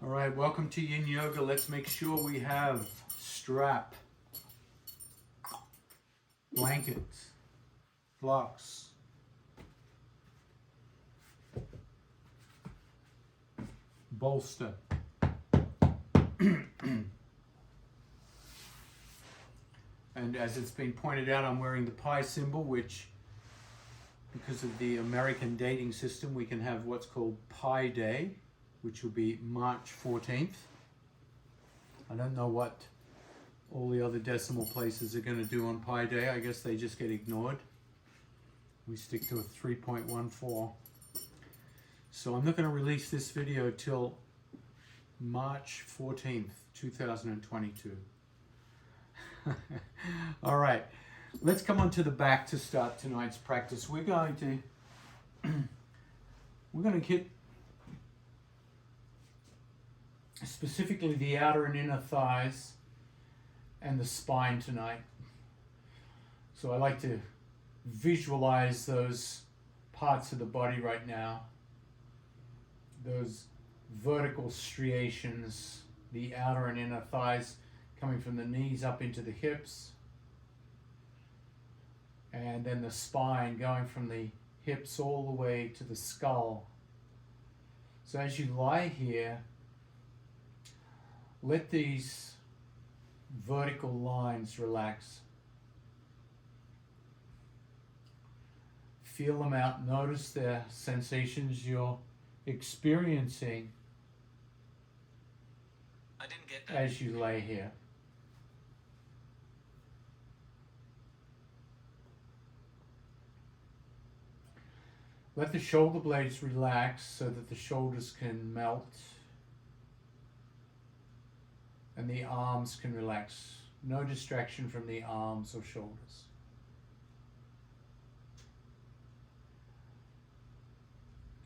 All right, welcome to Yin Yoga. Let's make sure we have strap, blankets, blocks, bolster. And as it's been pointed out, I'm wearing the pi symbol, which, because of the American dating system, we can have what's called Pi Day, which will be March 14th. I don't know what all the other decimal places are going to do on Pi Day. I guess they just get ignored. We stick to a 3.14. So I'm not going to release this video till March 14th, 2022. All right, let's come on to the back to start tonight's practice. We're going to hit specifically the outer and inner thighs and the spine tonight. So I like to visualize those parts of the body right now, those vertical striations, the outer and inner thighs coming from the knees up into the hips, and then the spine going from the hips all the way to the skull. So as you lie here, let these vertical lines relax. Feel them out. Notice the sensations you're experiencing as you lay here. Let the shoulder blades relax so that the shoulders can melt and the arms can relax. No distraction from the arms or shoulders.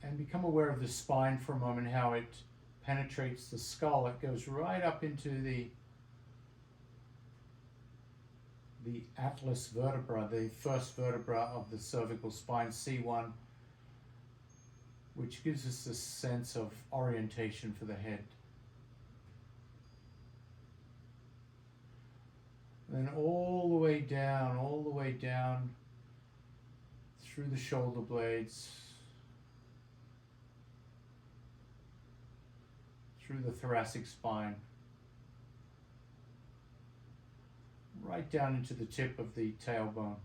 And become aware of the spine for a moment, how it penetrates the skull. It goes right up into the atlas vertebra, the first vertebra of the cervical spine, C1, which gives us a sense of orientation for the head. Then all the way down through the shoulder blades, through the thoracic spine, right down into the tip of the tailbone.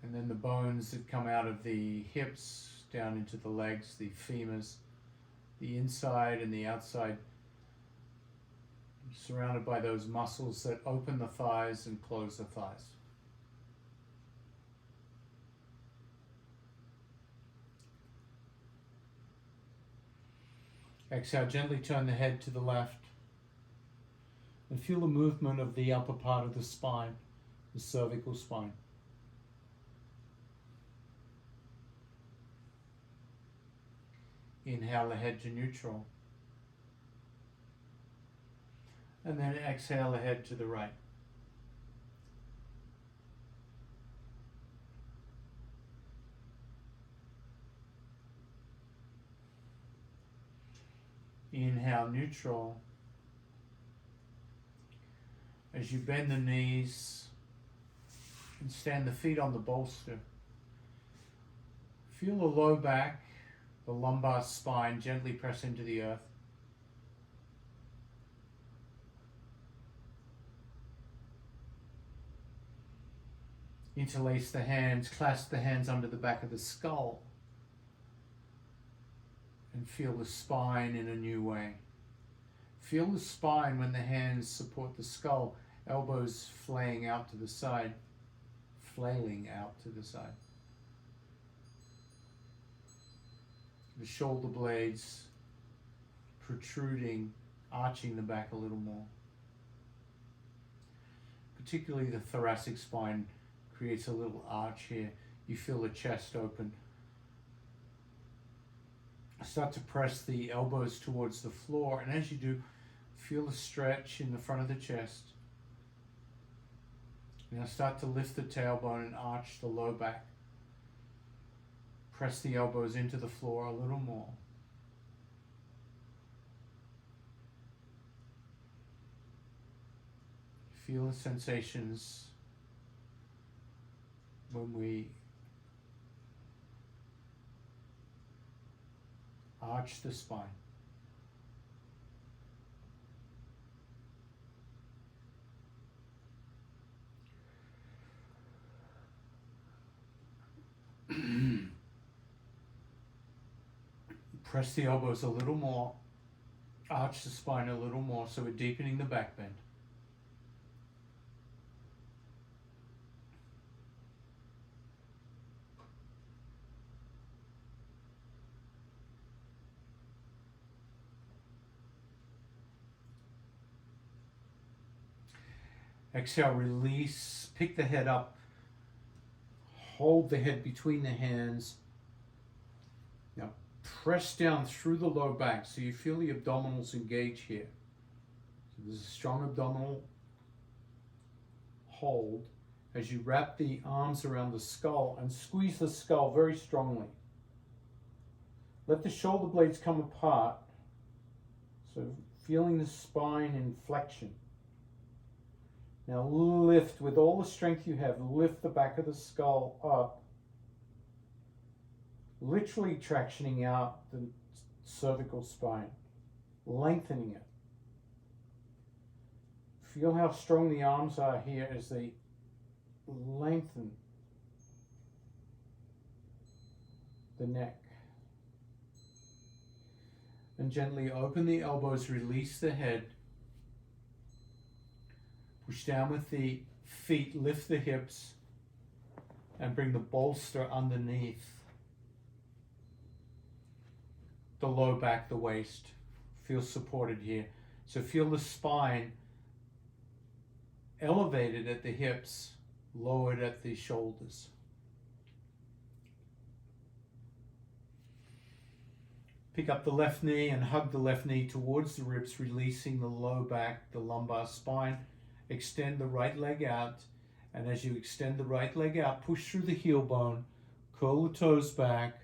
And then the bones that come out of the hips down into the legs, the femurs, the inside and the outside, surrounded by those muscles that open the thighs and close the thighs. Exhale, gently turn the head to the left and feel the movement of the upper part of the spine, the cervical spine. Inhale the head to neutral. And then exhale the head to the right. Inhale neutral. As you bend the knees and stand the feet on the bolster, feel the low back, the lumbar spine gently press into the earth. Interlace the hands, clasp the hands under the back of the skull, and feel the spine in a new way. Feel the spine when the hands support the skull, elbows flailing out to the side. The shoulder blades protruding, arching the back a little more. Particularly the thoracic spine creates a little arch here. You feel the chest open. Start to press the elbows towards the floor, and as you do, feel the stretch in the front of the chest. Now start to lift the tailbone and arch the low back. Press the elbows into the floor a little more. Feel the sensations when we arch the spine. Press the elbows a little more, arch the spine a little more, so we're deepening the back bend. Exhale, release, pick the head up, hold the head between the hands. Now press down through the low back so you feel the abdominals engage here. So there's a strong abdominal hold as you wrap the arms around the skull and squeeze the skull very strongly. Let the shoulder blades come apart, so feeling the spine in flexion. Now lift with all the strength you have, lift the back of the skull up, literally tractioning out the cervical spine, lengthening it. Feel how strong the arms are here as they lengthen the neck. And gently open the elbows, release the head. Push down with the feet, lift the hips, and bring the bolster underneath the low back, the waist. Feel supported here. So feel the spine elevated at the hips, lowered at the shoulders. Pick up the left knee and hug the left knee towards the ribs, releasing the low back, the lumbar spine. Extend the right leg out, and as you extend the right leg out, push through the heel bone, curl the toes back,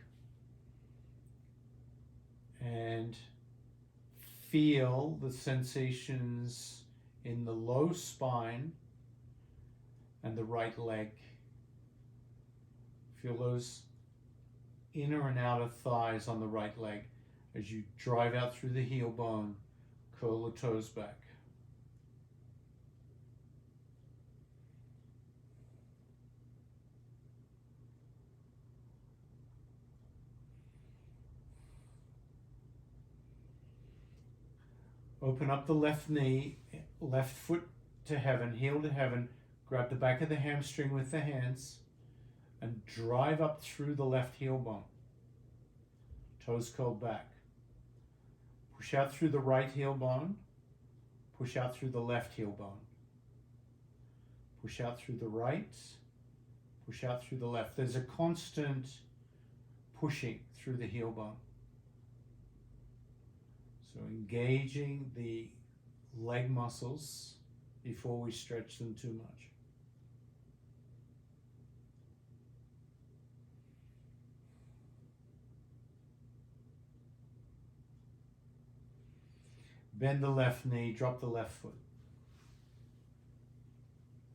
and feel the sensations in the low spine and the right leg. Feel those inner and outer thighs on the right leg as you drive out through the heel bone, curl the toes back. Open up the left knee, left foot to heaven, heel to heaven. Grab the back of the hamstring with the hands and drive up through the left heel bone. Toes curled back. Push out through the right heel bone. Push out through the left heel bone. Push out through the right. Push out through the left. There's a constant pushing through the heel bone. So engaging the leg muscles before we stretch them too much. Bend the left knee, drop the left foot.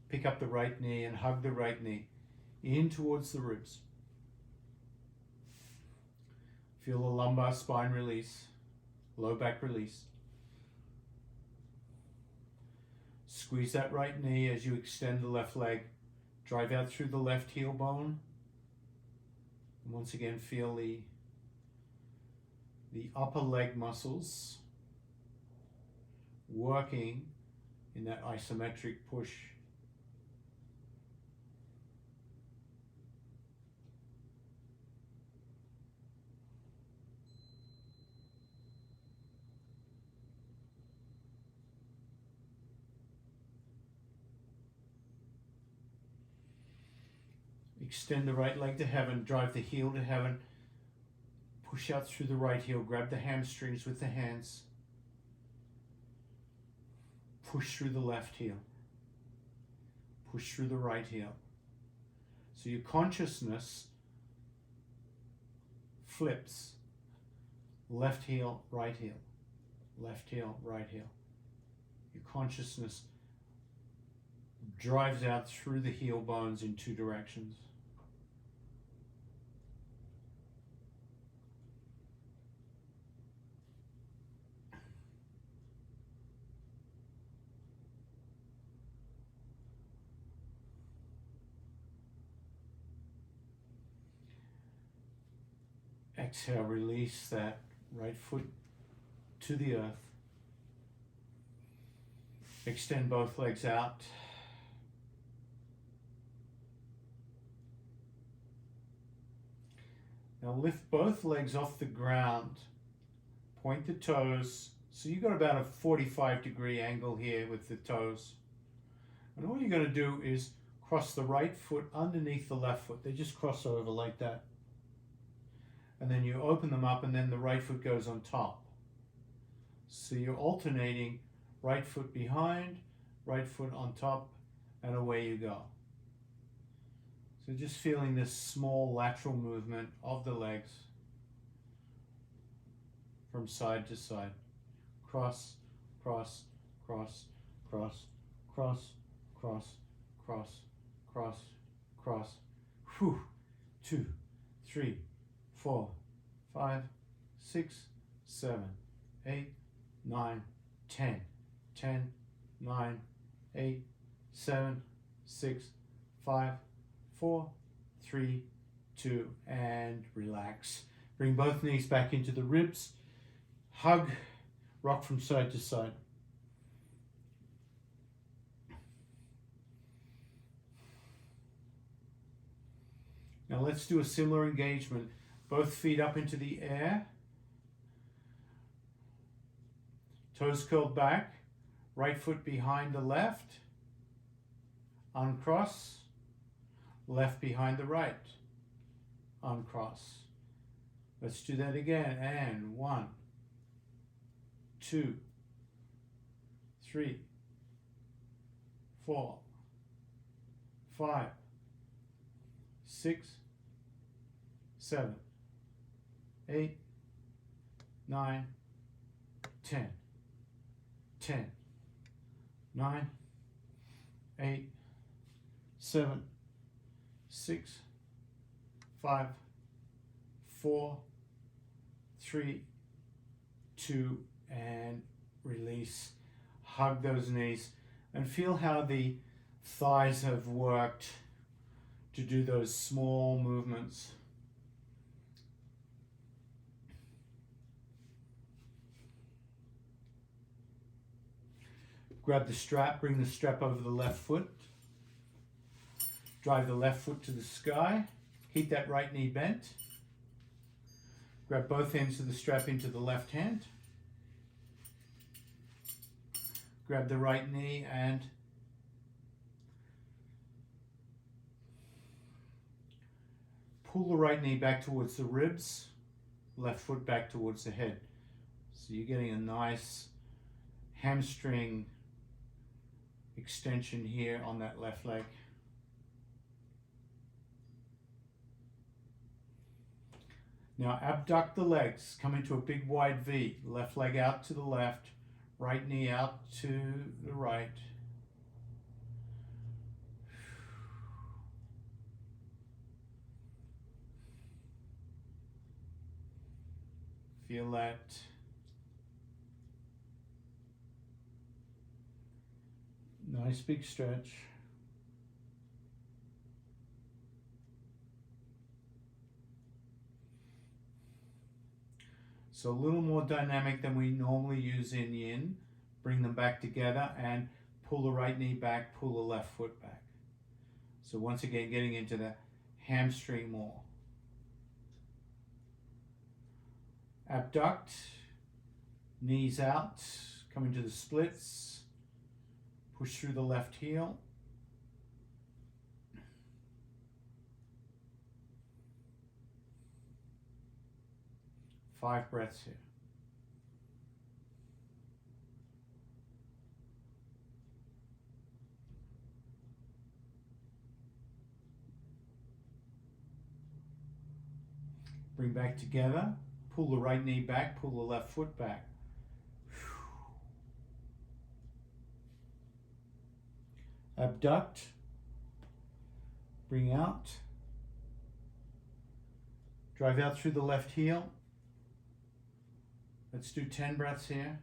Pick up the right knee and hug the right knee in towards the ribs. Feel the lumbar spine release. Low back release. Squeeze that right knee as you extend the left leg. Drive out through the left heel bone. And once again, feel the upper leg muscles working in that isometric push. Extend the right leg to heaven, drive the heel to heaven, push out through the right heel, grab the hamstrings with the hands, push through the left heel, push through the right heel. So your consciousness flips. Left heel, right heel. Left heel, right heel. Your consciousness drives out through the heel bones in two directions. Exhale, release that right foot to the earth. Extend both legs out. Now lift both legs off the ground. Point the toes. So you've got about a 45-degree angle here with the toes. And all you're going to do is cross the right foot underneath the left foot. They just cross over like that. And then you open them up and then the right foot goes on top. So you're alternating right foot behind, right foot on top, and away you go. So just feeling this small lateral movement of the legs from side to side. Cross, cross, cross, cross, cross, cross, cross, cross, cross. Whew. 2, 3, 4, 5, 6, 7, 8, 9, 10. 10, 9, 8, 7, 6, 5, 4, 3, 2, and relax. Bring both knees back into the ribs. Hug, rock from side to side. Now let's do a similar engagement. Both feet up into the air. Toes curled back. Right foot behind the left. Uncross. Left behind the right. Uncross. Let's do that again. And 1, 2, 3, 4, 5, 6, 7, 8, 9, 10. 10, 9, 8, 7, 6, 5, 4, 3, 2, and release. Hug those knees and feel how the thighs have worked to do those small movements. Grab the strap, bring the strap over the left foot. Drive the left foot to the sky. Keep that right knee bent. Grab both ends of the strap into the left hand. Grab the right knee and pull the right knee back towards the ribs, left foot back towards the head. So you're getting a nice hamstring extension here on that left leg. Now abduct the legs, come into a big wide V. Left leg out to the left, right knee out to the right. Feel that. Nice big stretch. So a little more dynamic than we normally use in yin. Bring them back together and pull the right knee back, pull the left foot back. So once again, getting into the hamstring more. Abduct, knees out, come into the splits. Push through the left heel. Five breaths here. Bring back together. Pull the right knee back, pull the left foot back. Abduct. Bring out. Drive out through the left heel. Let's do 10 breaths here.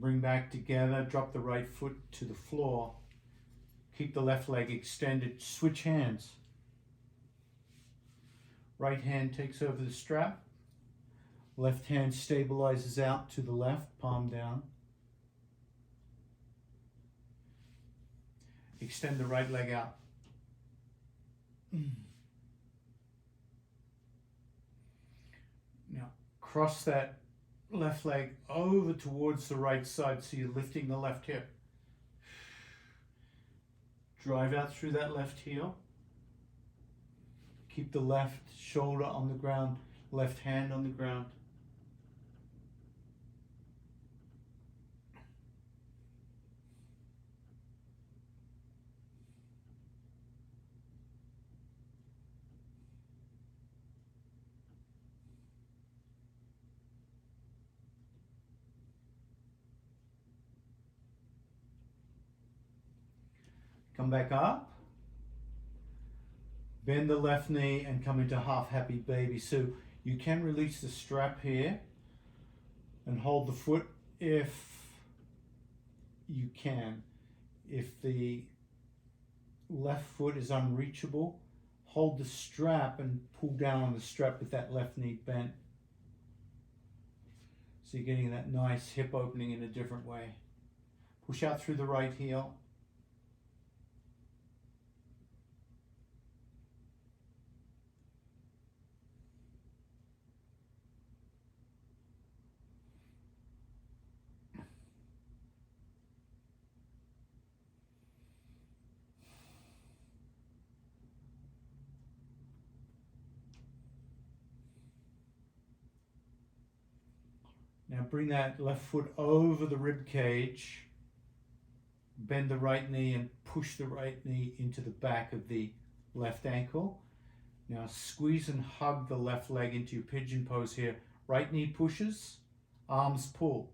Bring back together, drop the right foot to the floor. Keep the left leg extended, switch hands. Right hand takes over the strap. Left hand stabilizes out to the left, palm down. Extend the right leg out. Now, cross that left leg over towards the right side, so you're lifting the left hip. Drive out through that left heel. Keep the left shoulder on the ground, left hand on the ground. Come back up. Bend the left knee and come into half happy baby. So you can release the strap here and hold the foot if you can. If the left foot is unreachable, hold the strap and pull down on the strap with that left knee bent. So you're getting that nice hip opening in a different way. Push out through the right heel. Now bring that left foot over the rib cage, bend the right knee and push the right knee into the back of the left ankle. Now squeeze and hug the left leg into your pigeon pose here. Right knee pushes, arms pull.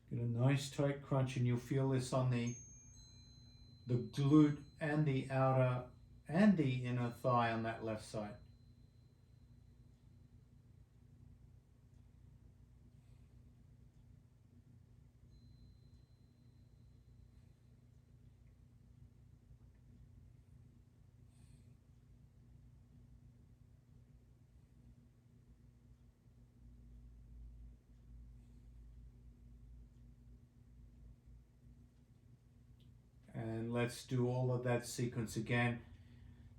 Get a nice tight crunch, and you'll feel this on the glute and the outer and the inner thigh on that left side. And let's do all of that sequence again,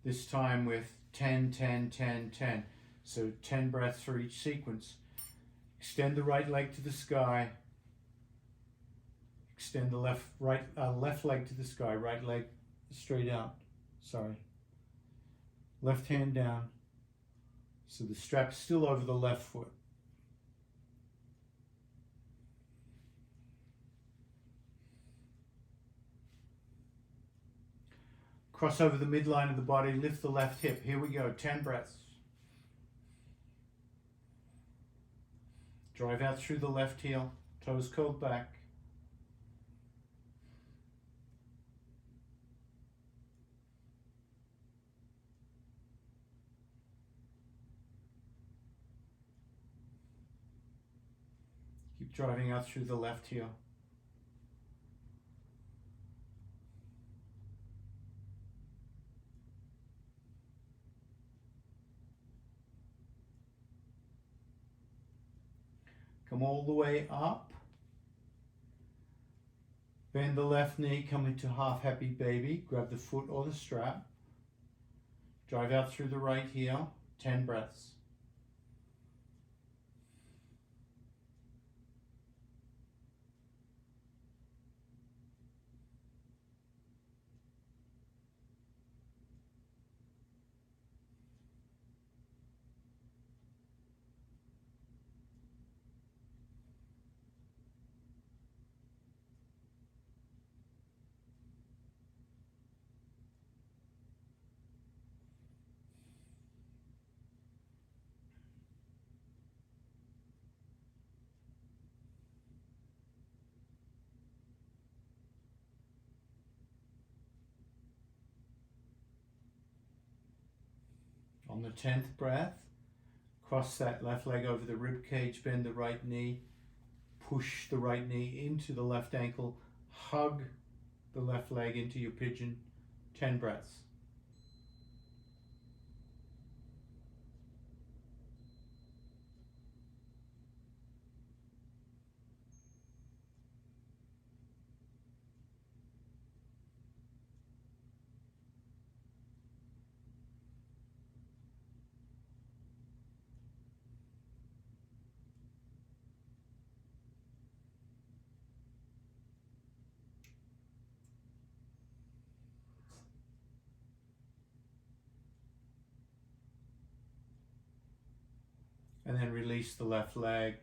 this time with 10, 10, 10, 10. So 10 breaths for each sequence. Extend the right leg to the sky. Extend the left leg to the sky, right leg straight out. Sorry. Left hand down. So the strap's still over the left foot. Cross over the midline of the body, lift the left hip. Here we go, 10 breaths. Drive out through the left heel, toes curled back. Keep driving out through the left heel. Come all the way up. Bend the left knee, come into half happy baby. Grab the foot or the strap. Drive out through the right heel. 10 breaths. On the 10th breath, cross that left leg over the rib cage, bend the right knee, push the right knee into the left ankle, hug the left leg into your pigeon. 10 breaths. And then release the left leg.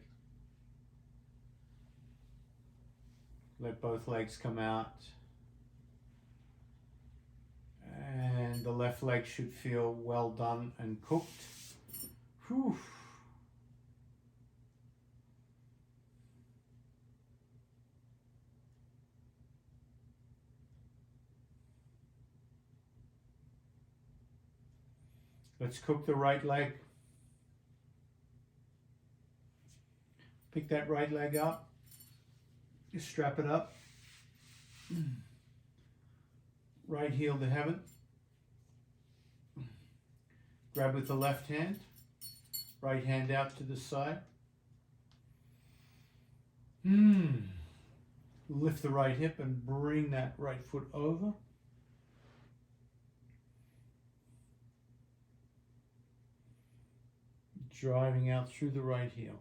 Let both legs come out. And the left leg should feel well done and cooked. Whew. Let's cook the right leg. Pick that right leg up. Just strap it up. Right heel to heaven. Grab with the left hand. Right hand out to the side. Lift the right hip and bring that right foot over. Driving out through the right heel.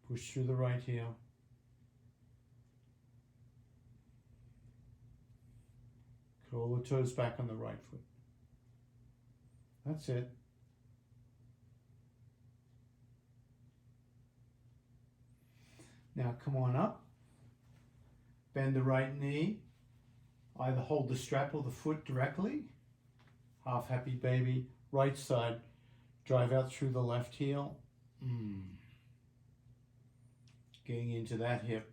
Push through the right heel. Curl the toes back on the right foot. That's it. Now come on up. Bend the right knee. Either hold the strap or the foot directly. Half happy baby. Right side. Drive out through the left heel. Getting into that hip.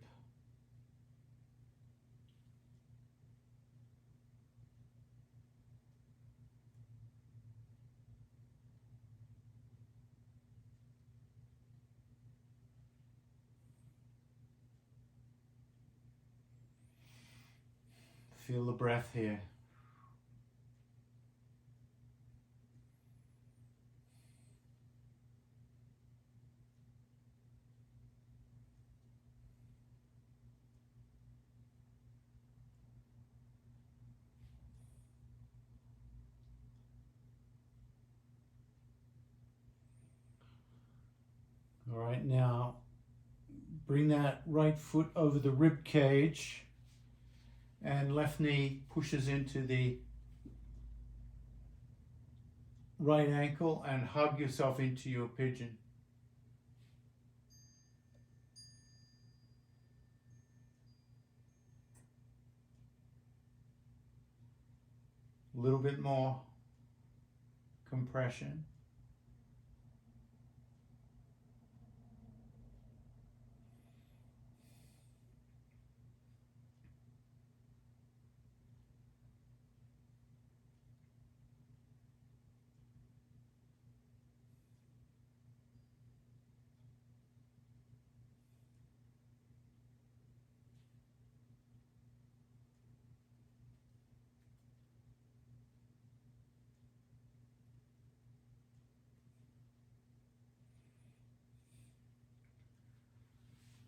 Feel the breath here. All right, now bring that right foot over the rib cage and left knee pushes into the right ankle and hug yourself into your pigeon. A little bit more compression.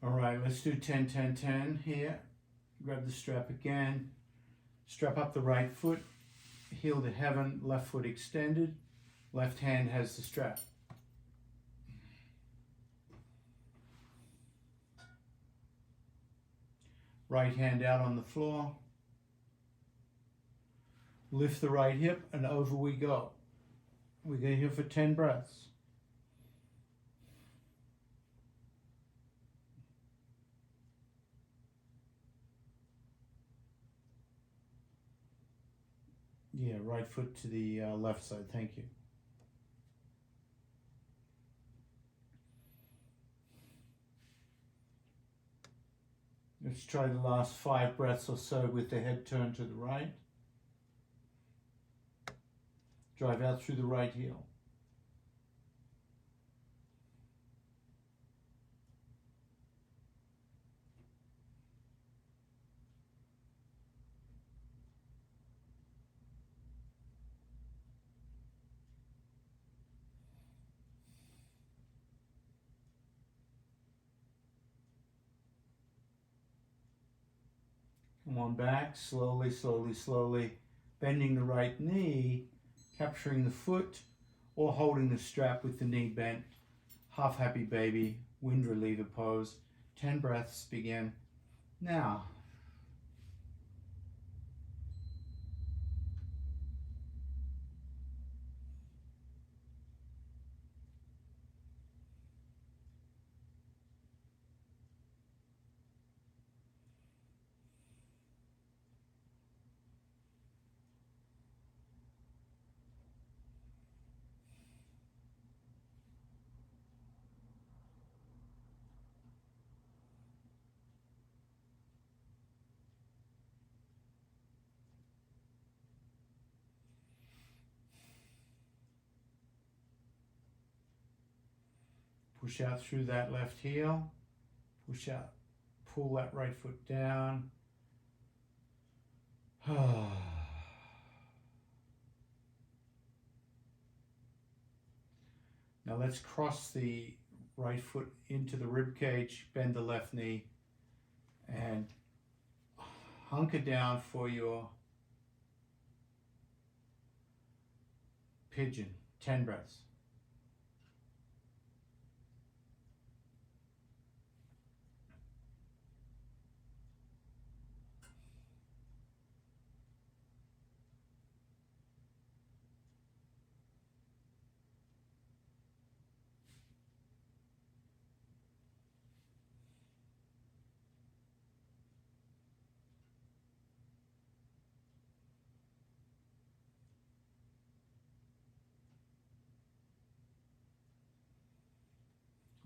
All right, let's do 10, 10, 10 here. Grab the strap again. Strap up the right foot, heel to heaven, left foot extended. Left hand has the strap. Right hand out on the floor. Lift the right hip and over we go. We go here for 10 breaths. Yeah, right foot to the left side, thank you. Let's try the last 5 breaths or so with the head turned to the right. Drive out through the right heel. Come on back, slowly, slowly, slowly, bending the right knee, capturing the foot, or holding the strap with the knee bent. Half happy baby, wind reliever pose. 10 breaths begin now. Push out through that left heel. Push out, pull that right foot down. Now let's cross the right foot into the rib cage, bend the left knee, and hunker down for your pigeon. 10 breaths.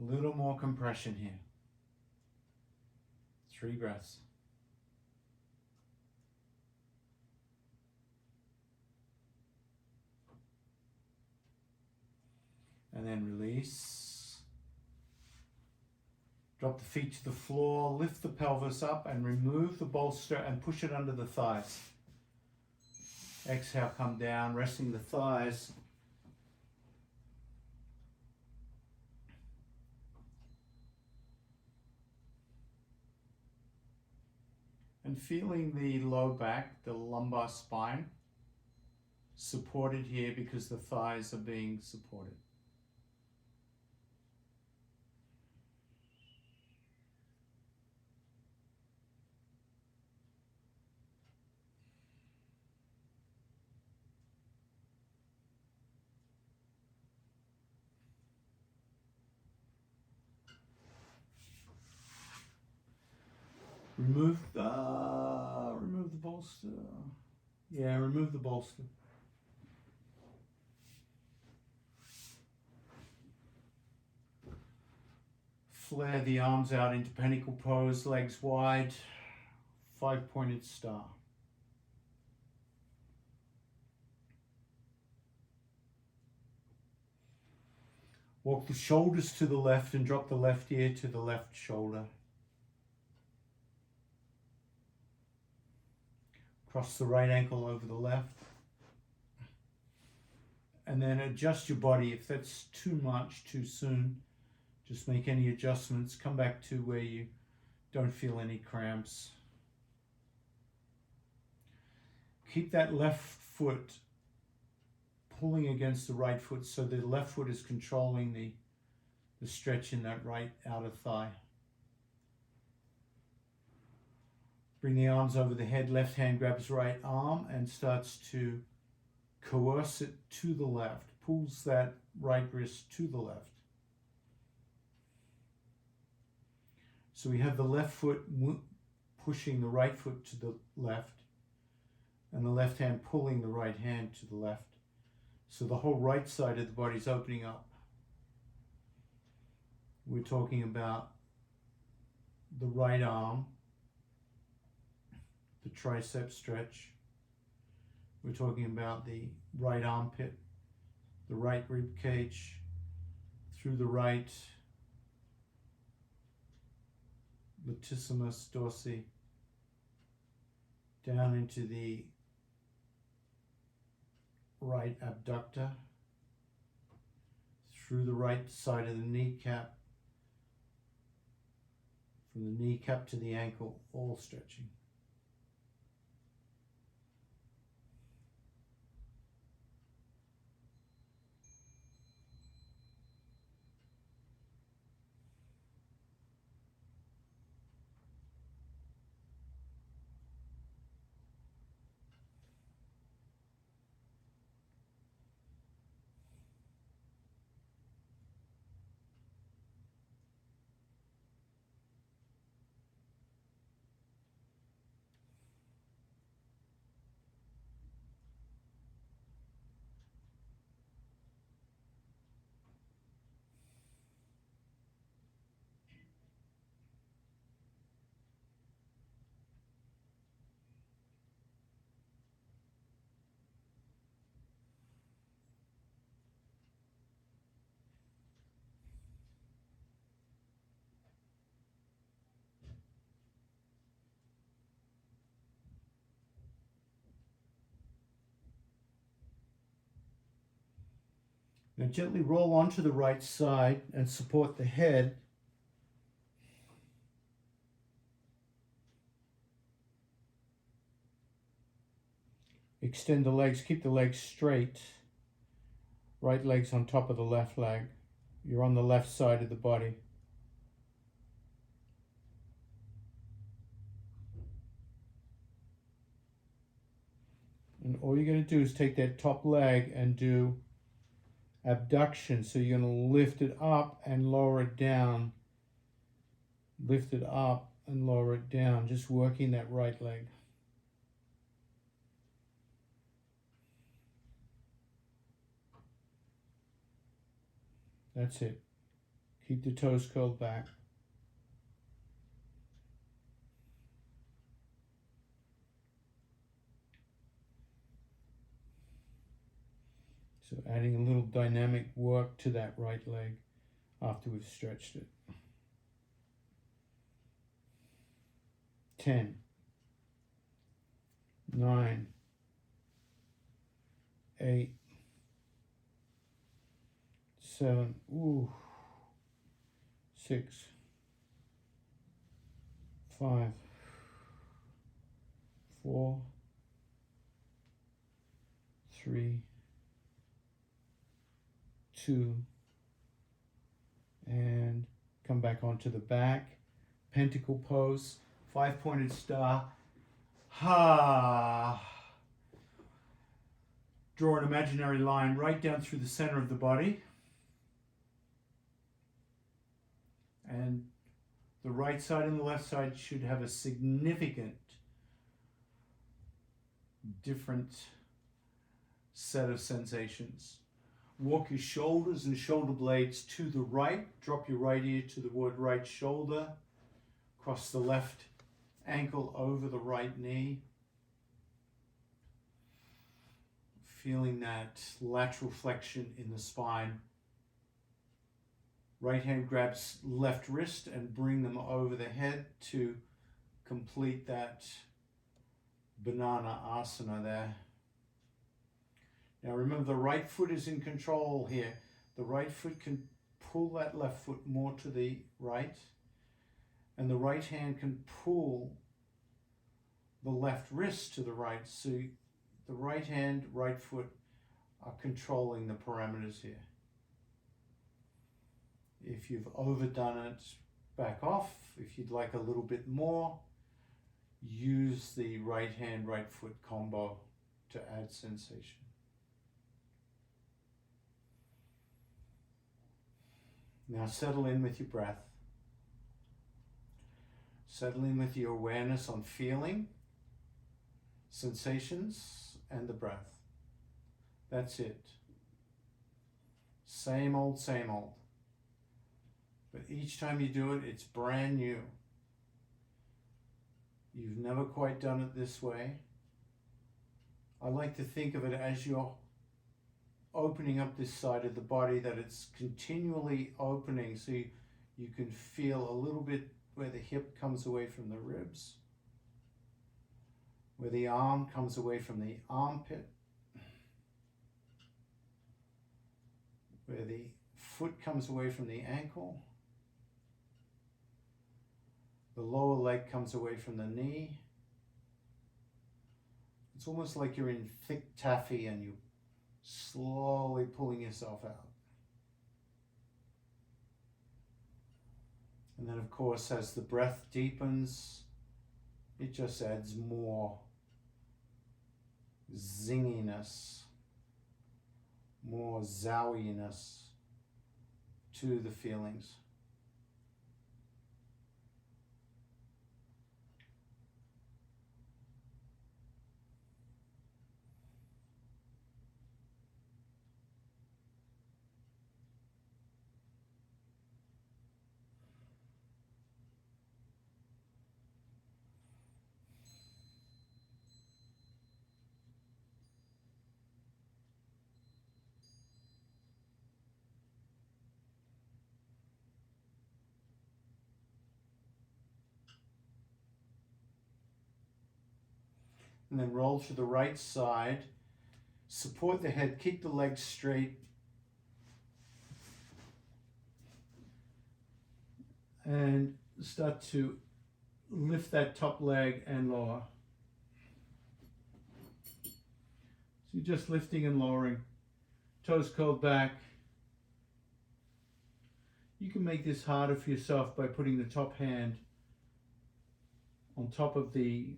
A little more compression here. 3 breaths. And then release. Drop the feet to the floor, lift the pelvis up and remove the bolster and push it under the thighs. Exhale, come down, resting the thighs. And feeling the low back, the lumbar spine, supported here because the thighs are being supported. Remove the bolster. Yeah, remove the bolster. Flare the arms out into pentacle pose, legs wide, 5-pointed star. Walk the shoulders to the left and drop the left ear to the left shoulder. Cross the right ankle over the left. And then adjust your body. If that's too much, too soon, just make any adjustments. Come back to where you don't feel any cramps. Keep that left foot pulling against the right foot so the left foot is controlling the stretch in that right outer thigh. Bring the arms over the head, left hand grabs right arm and starts to coerce it to the left, pulls that right wrist to the left. So we have the left foot pushing the right foot to the left and the left hand pulling the right hand to the left. So the whole right side of the body is opening up. We're talking about the right arm the tricep stretch. We're talking about the right armpit, the right rib cage, through the right latissimus dorsi, down into the right abductor, through the right side of the kneecap, from the kneecap to the ankle, all stretching. Now gently roll onto the right side and support the head. Extend the legs, keep the legs straight. Right leg's on top of the left leg. You're on the left side of the body. And all you're going to do is take that top leg and do abduction. So you're going to lift it up and lower it down. Lift it up and lower it down. Just working that right leg. That's it. Keep the toes curled back. So adding a little dynamic work to that right leg after we've stretched it. 10, 9, 8, 7, 6, 5, 4, 3, 2, and come back onto the back. Pentacle pose, 5-pointed star. Ha! Draw an imaginary line right down through the center of the body. And the right side and the left side should have a significant different set of sensations. Walk your shoulders and shoulder blades to the right. Drop your right ear to the word right shoulder. Cross the left ankle over the right knee. Feeling that lateral flexion in the spine. Right hand grabs left wrist and bring them over the head to complete that banana asana there. Now remember, the right foot is in control here. The right foot can pull that left foot more to the right, and the right hand can pull the left wrist to the right. So the right hand, right foot are controlling the parameters here. If you've overdone it, back off. If you'd like a little bit more, use the right hand, right foot combo to add sensation. Now settle in with your breath. Settle in with your awareness on feeling, sensations, and the breath. That's it. Same old, same old. But each time you do it, it's brand new. You've never quite done it this way. I like to think of it as you're opening up this side of the body, that it's continually opening, so you can feel a little bit where the hip comes away from the ribs, where the arm comes away from the armpit, where the foot comes away from the ankle, the lower leg comes away from the knee. It's almost like you're in thick taffy and you're slowly pulling yourself out. And then, of course, as the breath deepens, it just adds more zinginess, more zowiness to the feelings. And then roll to the right side. Support the head, keep the legs straight. And start to lift that top leg and lower. So you're just lifting and lowering. Toes curled back. You can make this harder for yourself by putting the top hand on top of the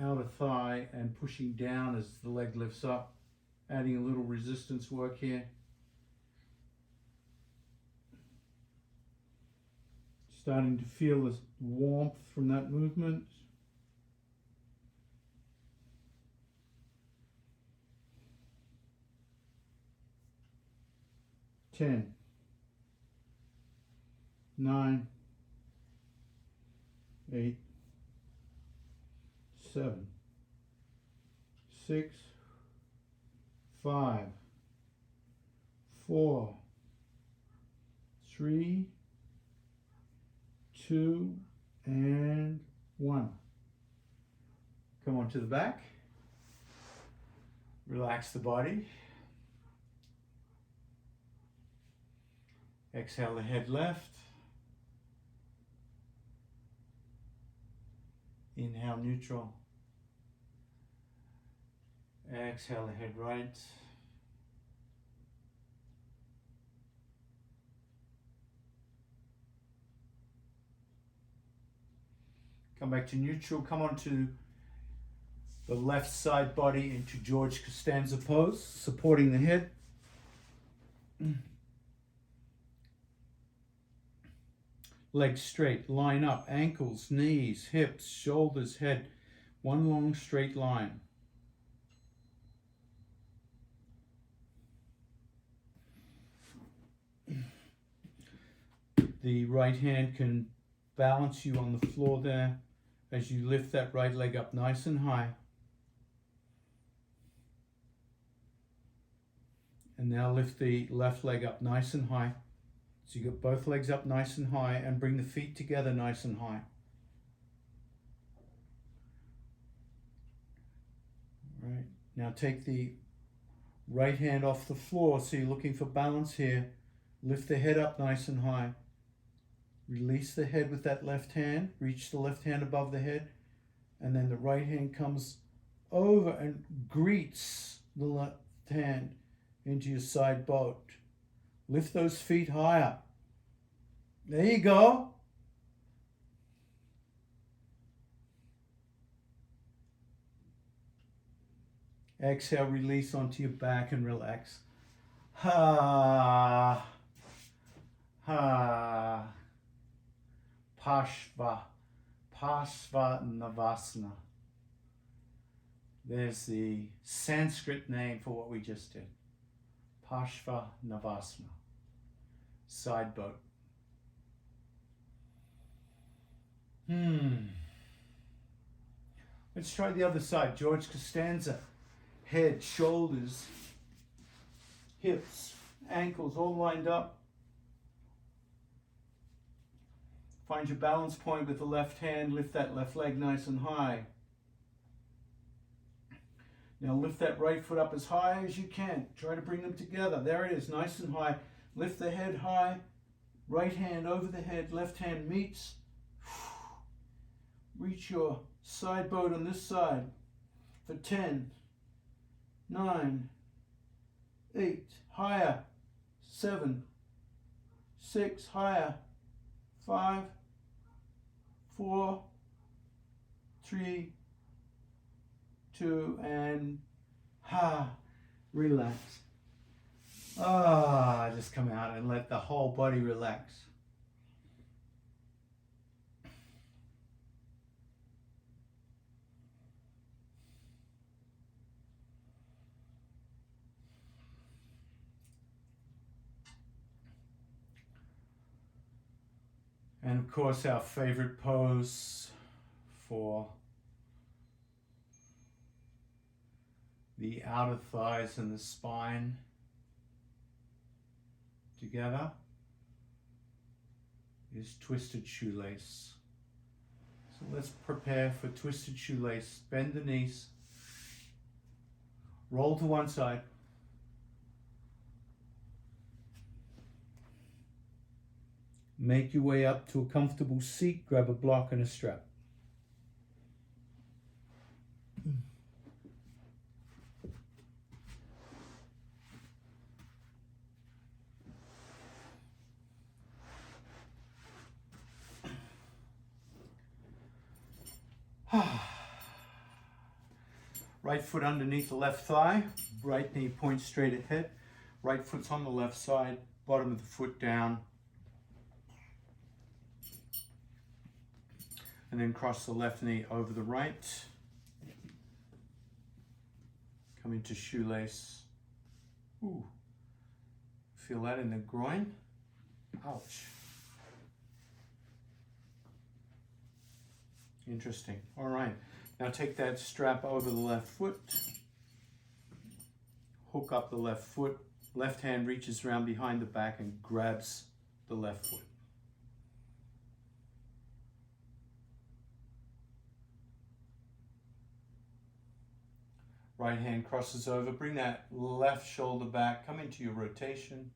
outer thigh and pushing down as the leg lifts up, adding a little resistance work here. Starting to feel this warmth from that movement. Ten, 9, 8, 7, 6, 5, 4, 3, 2, and 1. Come on to the back. Relax the body. Exhale the head left. Inhale neutral. Exhale the head right. Come back to neutral. Come on to the left side body into George Costanza pose, supporting the head. Legs straight, line up, ankles, knees, hips, shoulders, head. One long straight line. The right hand can balance you on the floor there as you lift that right leg up nice and high. And now lift the left leg up nice and high. So you got both legs up nice and high, and bring the feet together nice and high. Right. Now take the right hand off the floor, so you're looking for balance here. Lift the head up nice and high. Release the head with that left hand. Reach the left hand above the head. And then the right hand comes over and greets the left hand into your side boat. Lift those feet higher. There you go. Exhale, release onto your back and relax. Ha. Ha. Pashvanavasana. There's the Sanskrit name for what we just did. Pashvanavasana. Side boat. Let's try the other side. George Costanza. Head, shoulders, hips, ankles all lined up. Find your balance point with the left hand. Lift that left leg nice and high. Now lift that right foot up as high as you can. Try to bring them together. There it is, nice and high. Lift the head high. Right hand over the head. Left hand meets. Reach your side boat on this side for 10, 9, 8, higher, 7, 6, higher, 5, 4, 3, 2, and relax. Just come out and let the whole body relax. And of course, our favorite pose for the outer thighs and the spine together is twisted shoelace. So let's prepare for twisted shoelace. Bend the knees, roll to one side. Make your way up to a comfortable seat, grab a block and a strap. Right foot underneath the left thigh, right knee points straight ahead, right foot's on the left side, bottom of the foot down. And then cross the left knee over the right. Come into shoelace. Ooh. Feel that in the groin? Ouch. Interesting. All right. Now take that strap over the left foot. Hook up the left foot. Left hand reaches around behind the back and grabs the left foot. Right hand crosses over, bring that left shoulder back, come into your rotation,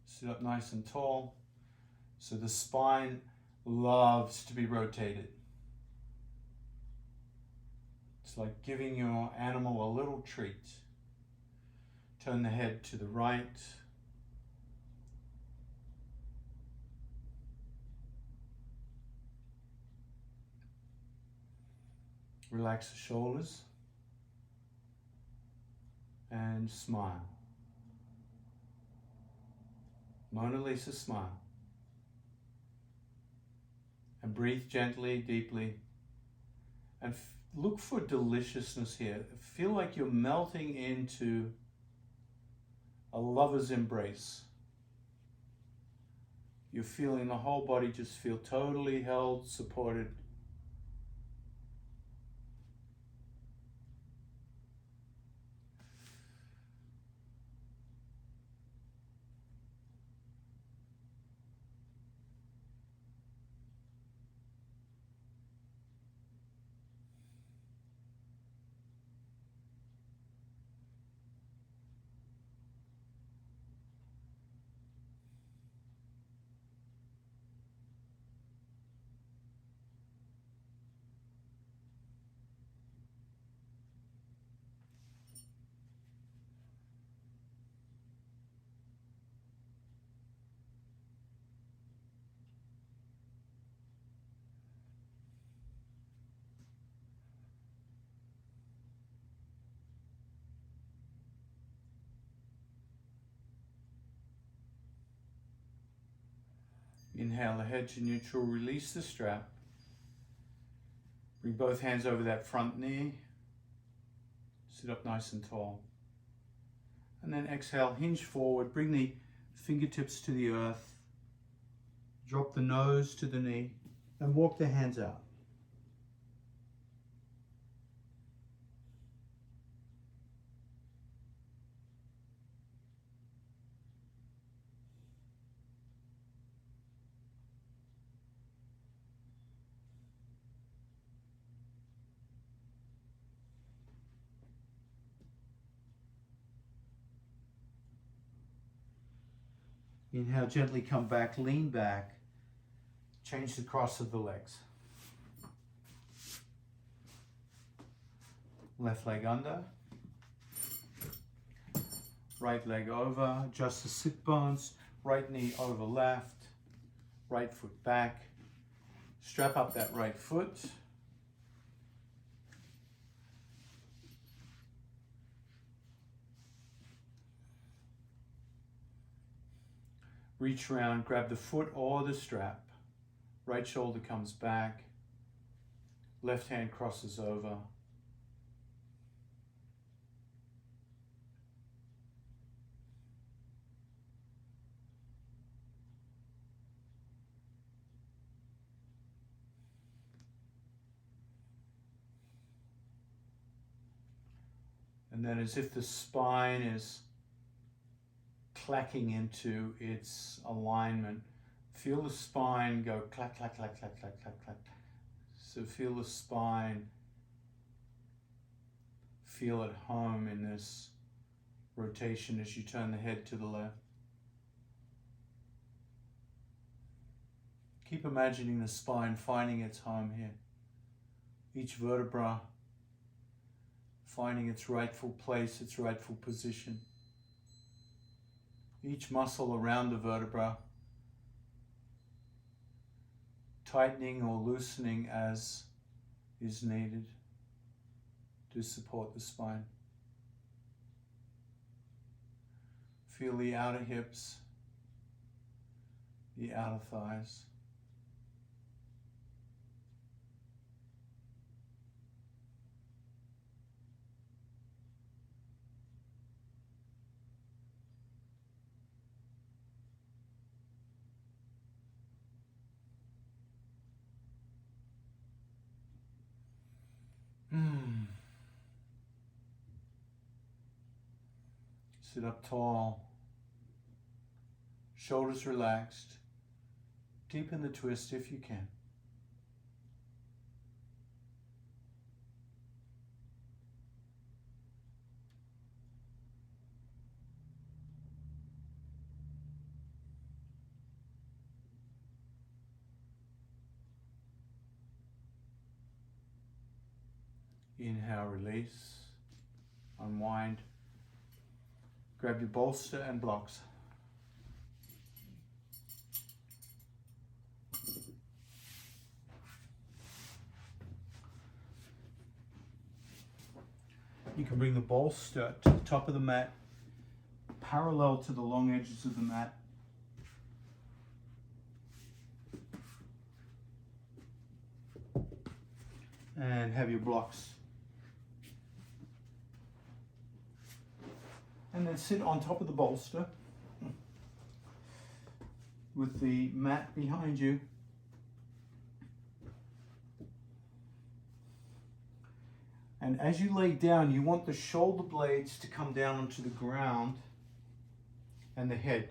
sit up nice and tall. So the spine loves to be rotated. It's like giving your animal a little treat. Turn the head to the right. Relax the shoulders. And smile. Mona Lisa smile. And breathe gently, deeply. And look for deliciousness here. Feel like you're melting into a lover's embrace. You're feeling the whole body just feel totally held, supported. Inhale the head to neutral, release the strap. Bring both hands over that front knee. Sit up nice and tall. And then exhale, hinge forward, bring the fingertips to the earth. Drop the nose to the knee and walk the hands out. Inhale, gently come back, lean back. Change the cross of the legs. Left leg under. Right leg over. Adjust the sit bones. Right knee over left. Right foot back. Strap up that right foot. Reach around, grab the foot or the strap. Right shoulder comes back. Left hand crosses over. And then as if the spine is clacking into its alignment, feel the spine go clack, clack, clack, clack, clack, clack, clack. So feel the spine feel at home in this rotation as you turn the head to the left. Keep imagining the spine finding its home here. Each vertebra finding its rightful place, its rightful position. Each muscle around the vertebra tightening or loosening as is needed to support the spine. Feel the outer hips, the outer thighs. Sit up tall, shoulders relaxed, deepen the twist if you can. Inhale, release, unwind. Grab your bolster and blocks. You can bring the bolster to the top of the mat, parallel to the long edges of the mat. And have your blocks. And then sit on top of the bolster with the mat behind you. And as you lay down, you want the shoulder blades to come down onto the ground and the head.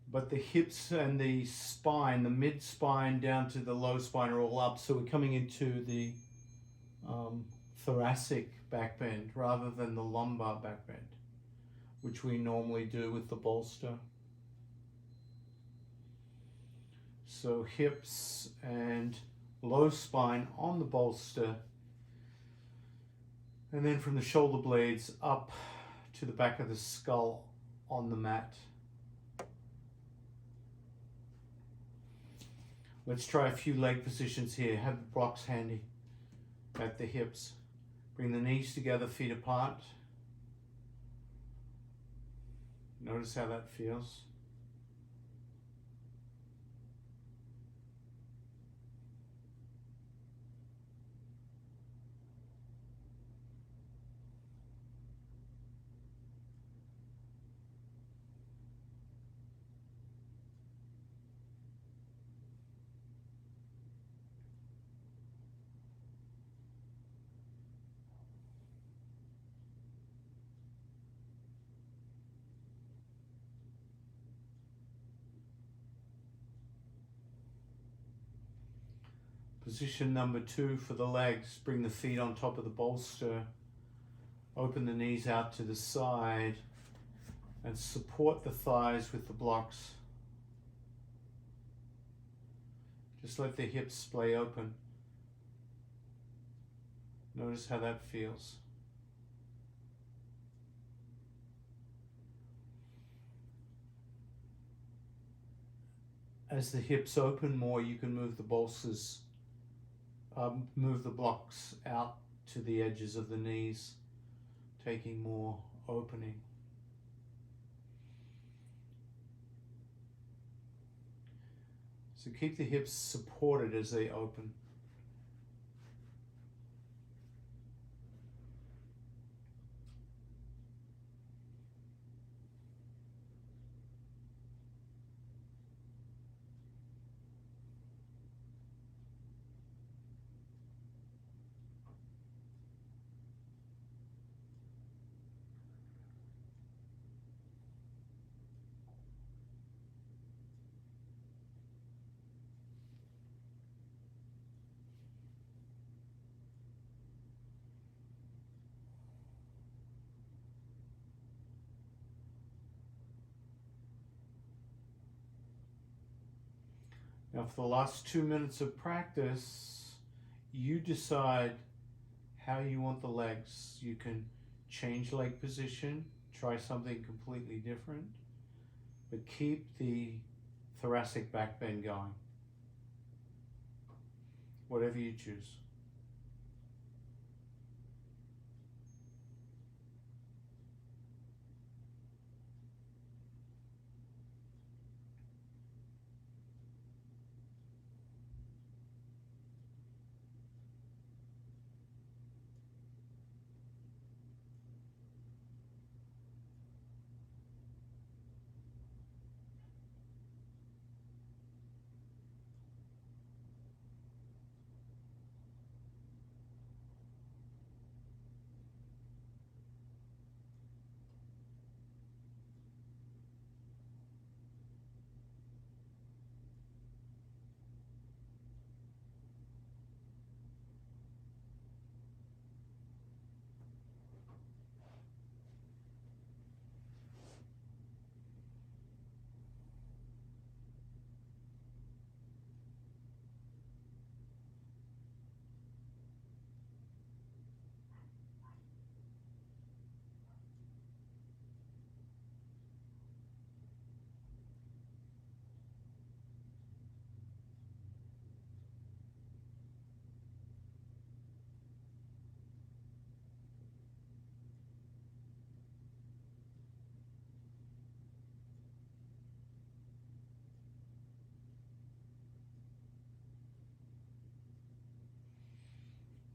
But the hips and the spine, the mid spine down to the low spine are all up. So we're coming into the thoracic back bend rather than the lumbar back bend, which we normally do with the bolster. So hips and low spine on the bolster, and then from the shoulder blades up to the back of the skull on the mat. Let's try a few leg positions here. Have the blocks handy at the hips. Bring the knees together, feet apart. Notice how that feels. Position number 2 for the legs. Bring the feet on top of the bolster. Open the knees out to the side and support the thighs with the blocks. Just let the hips splay open. Notice how that feels. As the hips open more, you can move the bolsters, move the blocks out to the edges of the knees, taking more opening. So keep the hips supported as they open. Now for the last 2 minutes of practice, you decide how you want the legs. You can change leg position, try something completely different, but keep the thoracic back bend going. Whatever you choose.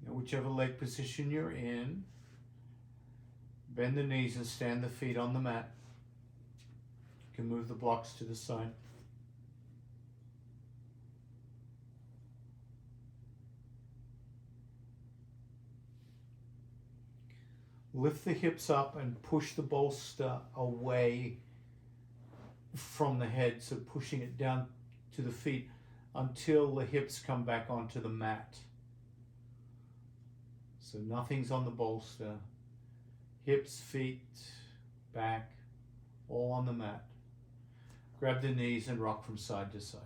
Whichever leg position you're in, bend the knees and stand the feet on the mat. You can move the blocks to the side. Lift the hips up and push the bolster away from the head, so pushing it down to the feet until the hips come back onto the mat. So nothing's on the bolster. Hips, feet, back, all on the mat. Grab the knees and rock from side to side.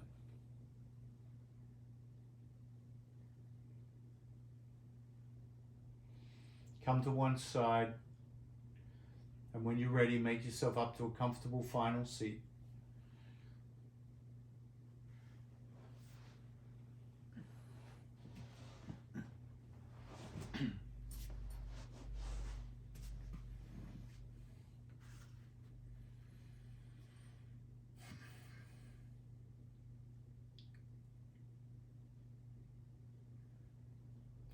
Come to one side, and when you're ready, make yourself up to a comfortable final seat.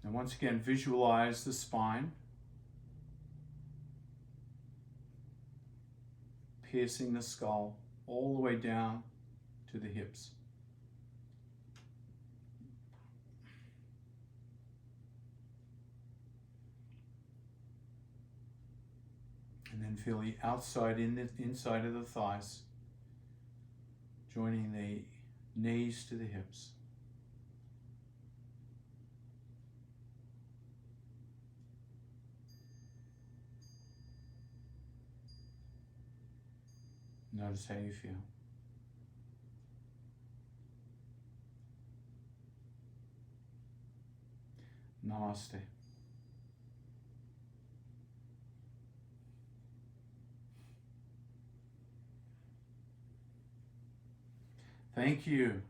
And once again, visualize the spine piercing the skull all the way down to the hips. And then feel the outside in the inside of the thighs, joining the knees to the hips. Notice how you feel. Namaste. Thank you.